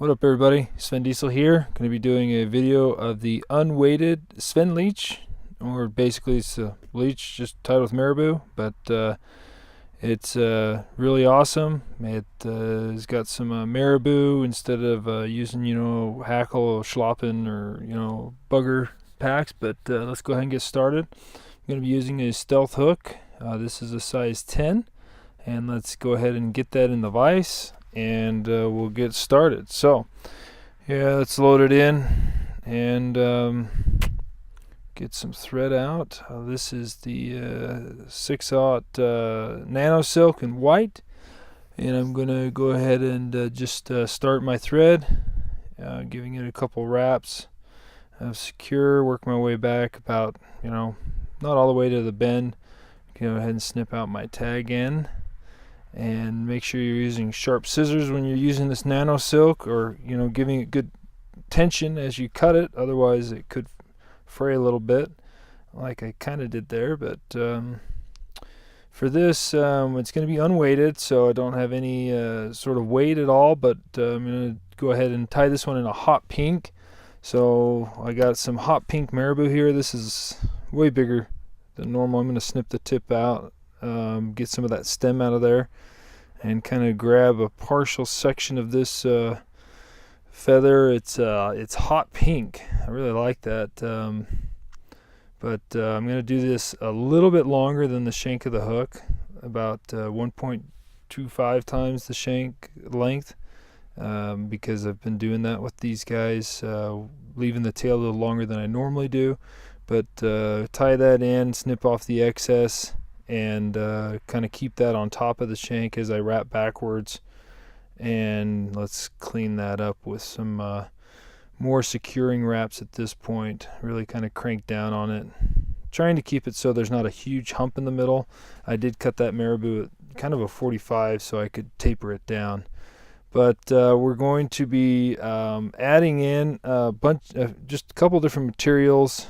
What up everybody, Svend here. Going to be doing a video of the unweighted Svend Leech, or basically it's a leech just tied with marabou, but it's really awesome. It has got some marabou instead of using, hackle or schloppen or, bugger packs, but let's go ahead and get started. I'm going to be using a stealth hook. This is a size 10, and let's go ahead and get that in the vise, and we'll get started. So yeah, let's load it in and get some thread out. This is the 6/0 nano silk in white, and I'm gonna go ahead and just start my thread, giving it a couple wraps of secure, work my way back about, not all the way to the bend. Go ahead and snip out my tag end, and make sure you're using sharp scissors when you're using this nano silk, or giving it good tension as you cut it, otherwise it could fray a little bit like I kind of did there. But for this, it's going to be unweighted, so I don't have any sort of weight at all, but I'm going to go ahead and tie this one in a hot pink. So I got some hot pink marabou here. This is way bigger than normal. I'm going to snip the tip out, get some of that stem out of there, and kind of grab a partial section of this feather. It's hot pink. I really like that, but I'm going to do this a little bit longer than the shank of the hook, about 1.25 times the shank length, because I've been doing that with these guys, leaving the tail a little longer than I normally do. But tie that in, snip off the excess, and kind of keep that on top of the shank as I wrap backwards. And let's clean that up with some more securing wraps at this point. Really kind of crank down on it, trying to keep it so there's not a huge hump in the middle. I did cut that marabou at kind of a 45 so I could taper it down. But we're going to be adding in just a couple different materials.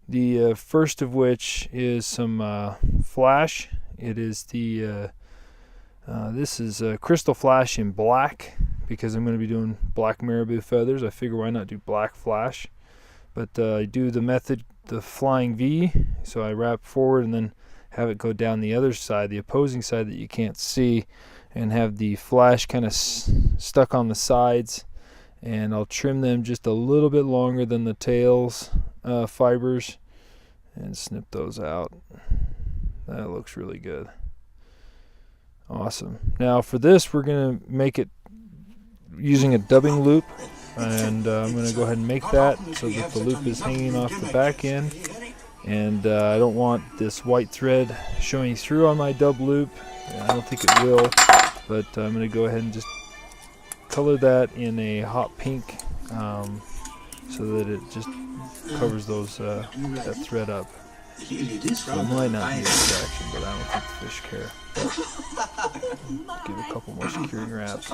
The first of which is some flash. It is the this is crystal flash in black, because I'm going to be doing black marabou feathers. I figure why not do black flash. But I do the method, the flying V, so I wrap forward and then have it go down the other side, the opposing side that you can't see, and have the flash kind of stuck on the sides. And I'll trim them just a little bit longer than the tails fibers, and snip those out. That looks really good. Awesome. Now for this, we're going to make it using a dubbing loop, and I'm going to go ahead and make that so that the loop is hanging off the back end, and I don't want this white thread showing through on my dub loop. I don't think it will, but I'm going to go ahead and just color that in a hot pink, so that it just covers those that thread up. So it might not be a distraction, but I don't think the fish care. Give a couple more securing wraps,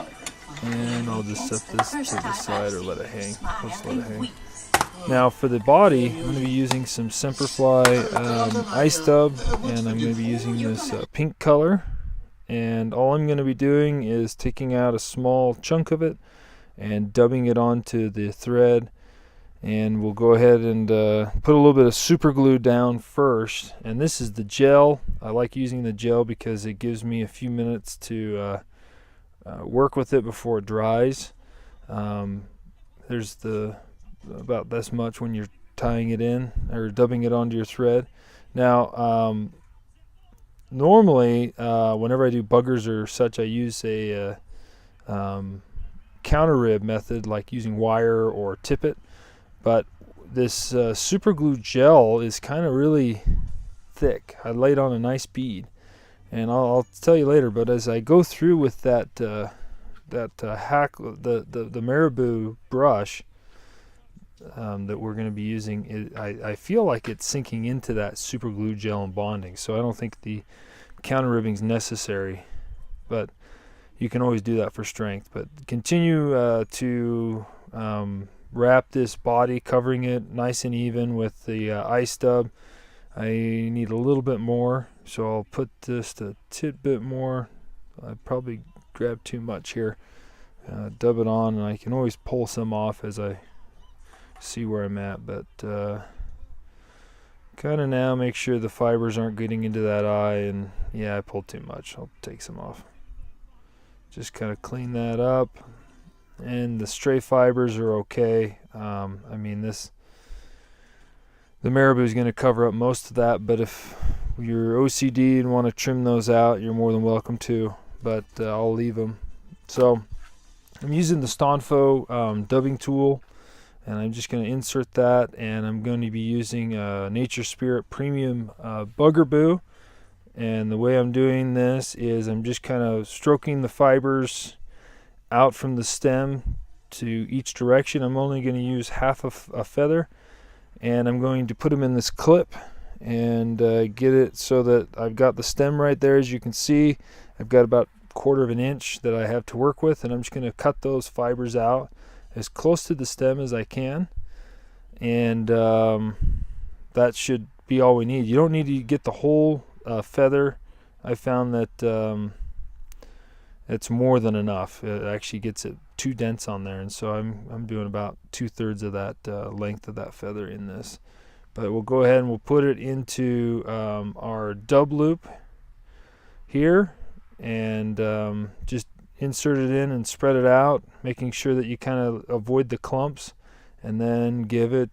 and I'll just set this to the side, or let it hang. Let's let it hang. Now for the body, I'm going to be using some SEMPERFLI ice dub, and I'm going to be using this pink color. And all I'm going to be doing is taking out a small chunk of it and dubbing it onto the thread. And we'll go ahead and put a little bit of super glue down first. And this is the gel. I like using the gel because it gives me a few minutes to work with it before it dries. There's about this much when you're tying it in or dubbing it onto your thread. Now, normally, whenever I do buggers or such, I use a counter rib method, like using wire or tippet. But this super glue gel is kind of really thick. I laid on a nice bead, and I'll tell you later. But as I go through with that hackle, the marabou brush that we're going to be using, I feel like it's sinking into that super glue gel and bonding. So I don't think the counter ribbing is necessary, but you can always do that for strength. But continue to wrap this body, covering it nice and even with the ice dub. I need a little bit more, so I'll put just a tidbit more. I probably grabbed too much here. dub it on, and I can always pull some off as I see where I'm at, but kind of now make sure the fibers aren't getting into that eye. And yeah, I pulled too much. I'll take some off. Just kind of clean that up, and the stray fibers are okay. I mean, the marabou is going to cover up most of that, but if you're OCD and want to trim those out, you're more than welcome to, but I'll leave them. So I'm using the Stonfo dubbing tool, and I'm just going to insert that, and I'm going to be using Nature Spirit Premium Buggerboo. And the way I'm doing this is I'm just kind of stroking the fibers out from the stem to each direction. I'm only going to use half of a feather, and I'm going to put them in this clip and get it so that I've got the stem right there. As you can see, I've got about 1/4 of an inch that I have to work with, and I'm just going to cut those fibers out as close to the stem as I can, and that should be all we need. You don't need to get the whole feather. I found that it's more than enough. It actually gets it too dense on there, and so I'm doing about 2/3 of that length of that feather in this. But we'll go ahead and we'll put it into our dub loop here, and just insert it in and spread it out, making sure that you kind of avoid the clumps, and then give it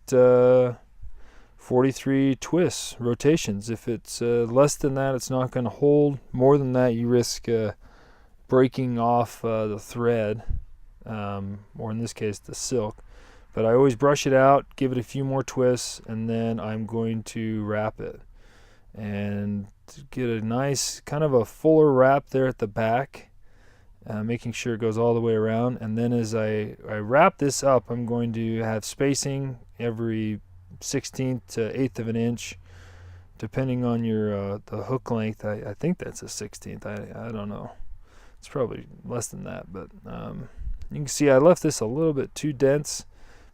43 twists, rotations. If it's less than that, it's not going to hold. More than that, you risk breaking off the thread, or in this case the silk. But I always brush it out, give it a few more twists, and then I'm going to wrap it and get a nice kind of a fuller wrap there at the back, making sure it goes all the way around. And then as I wrap this up, I'm going to have spacing every 1/16 to 1/8 of an inch, depending on your the hook length. I think that's a 1/16. I don't know. It's probably less than that, but you can see I left this a little bit too dense,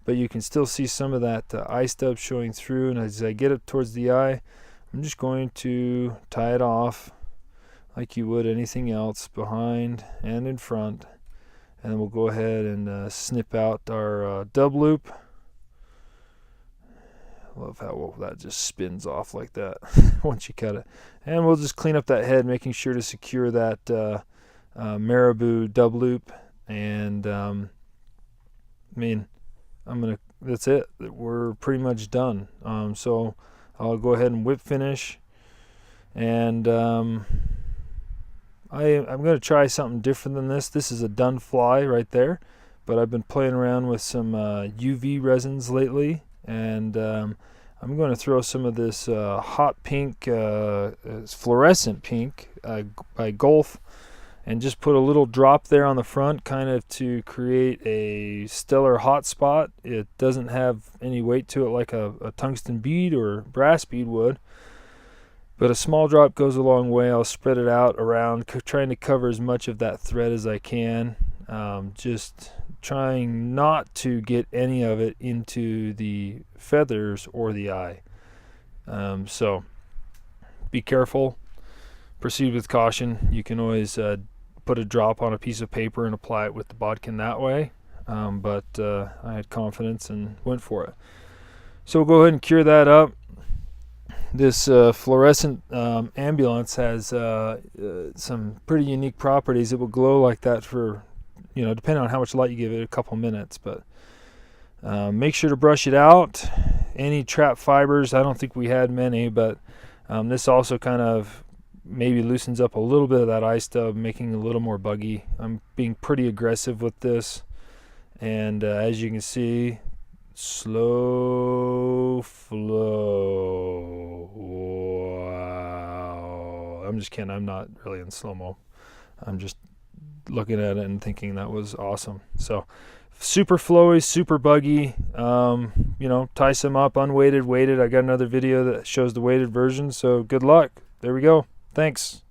but you can still see some of that eye stub showing through. And as I get up towards the eye, I'm just going to tie it off like you would anything else, behind and in front. And then we'll go ahead and snip out our dub loop. I love how that just spins off like that once you cut it. And we'll just clean up that head, making sure to secure that marabou dub loop. And I mean, that's it. We're pretty much done. So I'll go ahead and whip finish, and I'm going to try something different than this. This is a done fly right there, but I've been playing around with some UV resins lately, and I'm going to throw some of this hot pink, fluorescent pink by GULFF, and just put a little drop there on the front, kind of to create a stellar hot spot. It doesn't have any weight to it like a tungsten bead or brass bead would, but a small drop goes a long way. I'll spread it out around, trying to cover as much of that thread as I can, just trying not to get any of it into the feathers or the eye. So be careful, proceed with caution. You can always put a drop on a piece of paper and apply it with the bodkin that way, but I had confidence and went for it. So we'll go ahead and cure that up. This fluorescent ambulance has some pretty unique properties. It will glow like that for, depending on how much light you give it, a couple minutes. But make sure to brush it out. Any trap fibers, I don't think we had many, but this also kind of maybe loosens up a little bit of that eye stub, making it a little more buggy. I'm being pretty aggressive with this, and as you can see, slow flow. Wow. I'm just kidding. I'm not really in slow-mo. I'm just looking at it and thinking that was awesome. So super flowy, super buggy. Tie some up, unweighted, weighted. I got another video that shows the weighted version, so good luck. There we go. Thanks.